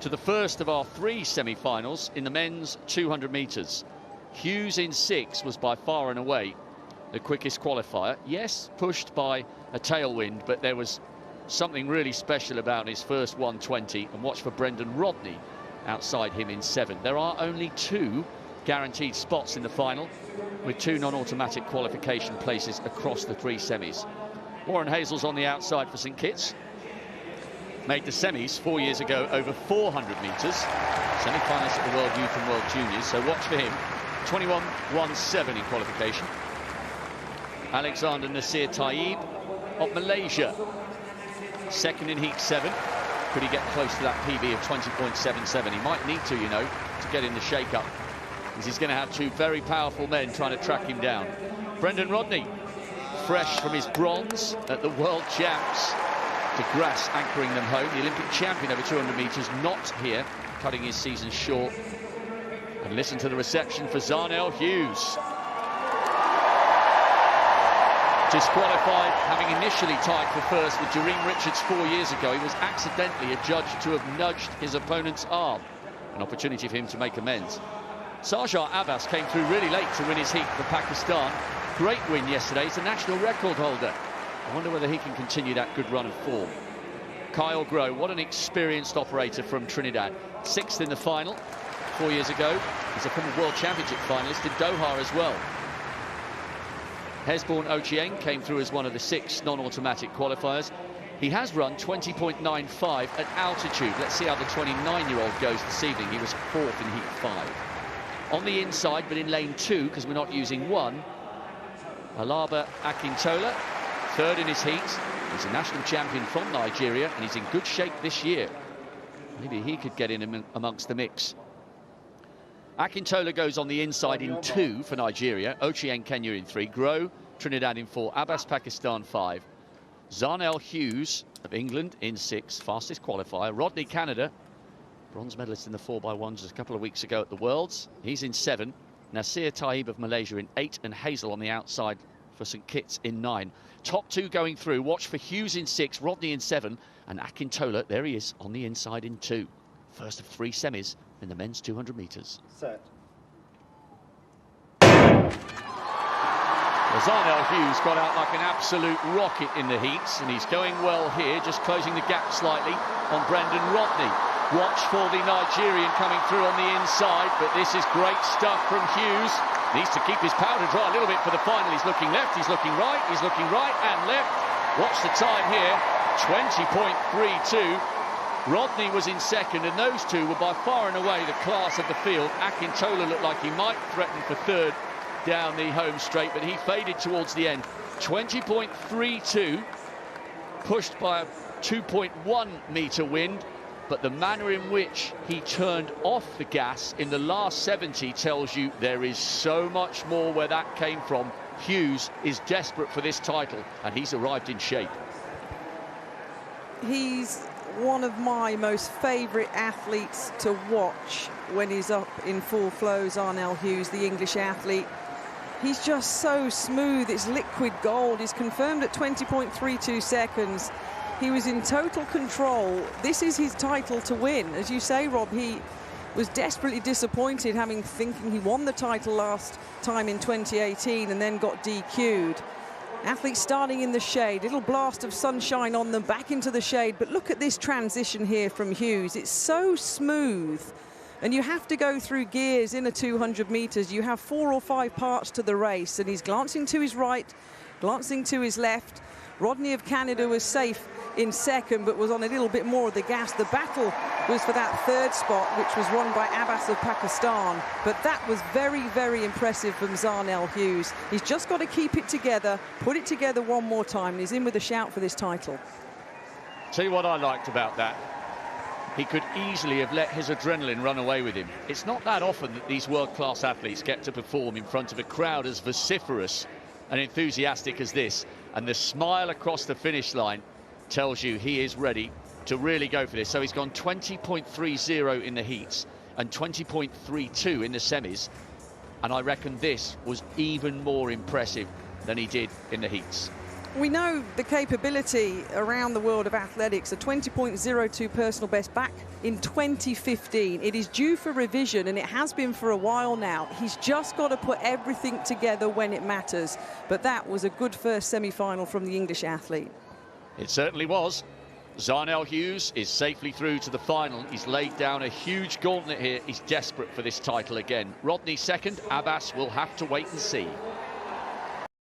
to the first of our 3 semi-finals in the men's 200 metres. Hughes in 6 was by far and away the quickest qualifier. Yes, pushed by a tailwind, but there was something really special about his first 120. And watch for Brendan Rodney outside him in 7. There are only 2 guaranteed spots in the final, with 2 non-automatic qualification places across the 3 semis. Warren Hazel's on the outside for St Kitts. Made the semis 4 years ago over 400 metres. Semi-finalist at the World Youth and World Juniors, so watch for him. 21.17 in qualification. Alexander Nasir Taib of Malaysia, second in heat 7. Could he get close to that PB of 20.77? He might need to, you know, to get in the shake-up, because he's going to have 2 very powerful men trying to track him down. Brendan Rodney, fresh from his bronze at the World Champs. De Grasse anchoring them home. The Olympic champion over 200 metres, not here, cutting his season short. And listen to the reception for Zarnell Hughes. Disqualified, having initially tied for first with Jareem Richards 4 years ago. He was accidentally adjudged to have nudged his opponent's arm. An opportunity for him to make amends. Sarjar Abbas came through really late to win his heat for Pakistan. Great win yesterday. He's a national record holder. I wonder whether he can continue that good run of form. Kyle Groh, what an experienced operator from Trinidad. 6th in the final 4 years ago. He's a former World Championship finalist in Doha as well. Hesborn Ochieng came through as one of the 6 non-automatic qualifiers. He has run 20.95 at altitude. Let's see how the 29-year-old goes this evening. He was 4th in heat 5. On the inside, but in lane 2, because we're not using 1, Alaba Akintola, 3rd in his heat. He's a national champion from Nigeria, and he's in good shape this year. Maybe he could get in amongst the mix. Akintola goes on the inside in 2 for Nigeria. Ochieng Kenya in 3. Groh, Trinidad in 4. Abbas Pakistan 5. Zarnell Hughes of England in 6. Fastest qualifier. Rodney Canada, bronze medalist in the 4x1 just a couple of weeks ago at the Worlds. He's in 7. Nasir Taib of Malaysia in 8. And Hazel on the outside for St Kitts in 9. Top 2 going through. Watch for Hughes in 6, Rodney in 7, and Akintola, there he is, on the inside in 2. First of 3 semis in the men's 200 metres. Set. Zarnell Hughes got out like an absolute rocket in the heats, and he's going well here, just closing the gap slightly on Brendan Rodney. Watch for the Nigerian coming through on the inside, but this is great stuff from Hughes. Needs to keep his powder dry a little bit for the final. He's looking left, he's looking right and left. Watch the time here, 20.32. Rodney was in 2nd, and those 2 were by far and away the class of the field. Akintola looked like he might threaten for 3rd down the home straight, but he faded towards the end. 20.32, pushed by a 2.1 metre wind. But the manner in which he turned off the gas in the last 70 tells you there is so much more where that came from. Hughes is desperate for this title, and he's arrived in shape. He's one of my most favourite athletes to watch when he's up in full flow. Zarnell Hughes, the English athlete. He's just so smooth. It's liquid gold. He's confirmed at 20.32 seconds. He was in total control. This is his title to win. As you say, Rob, he was desperately disappointed, thinking he won the title last time in 2018 and then got DQ'd. Athletes starting in the shade, little blast of sunshine on them, back into the shade. But look at this transition here from Hughes. It's so smooth. And you have to go through gears in a 200 metres. You have 4 or 5 parts to the race. And he's glancing to his right, glancing to his left. Rodney of Canada was safe in 2nd, but was on a little bit more of the gas. The battle was for that 3rd spot, which was won by Abbas of Pakistan. But that was very, very impressive from Zarnell Hughes. He's just got to keep it together, put it together one more time, and he's in with a shout for this title. Tell you what I liked about that. He could easily have let his adrenaline run away with him. It's not that often that these world-class athletes get to perform in front of a crowd as vociferous and enthusiastic as this. And the smile across the finish line tells you he is ready to really go for this. So he's gone 20.30 in the heats and 20.32 in the semis. And I reckon this was even more impressive than he did in the heats. We know the capability around the world of athletics, a 20.02 personal best back in 2015. It is due for revision, and it has been for a while now. He's just got to put everything together when it matters. But that was a good first semi-final from the English athlete. It certainly was. Zarnell Hughes is safely through to the final. He's laid down a huge gauntlet here. He's desperate for this title again. Rodney second. Abbas will have to wait and see.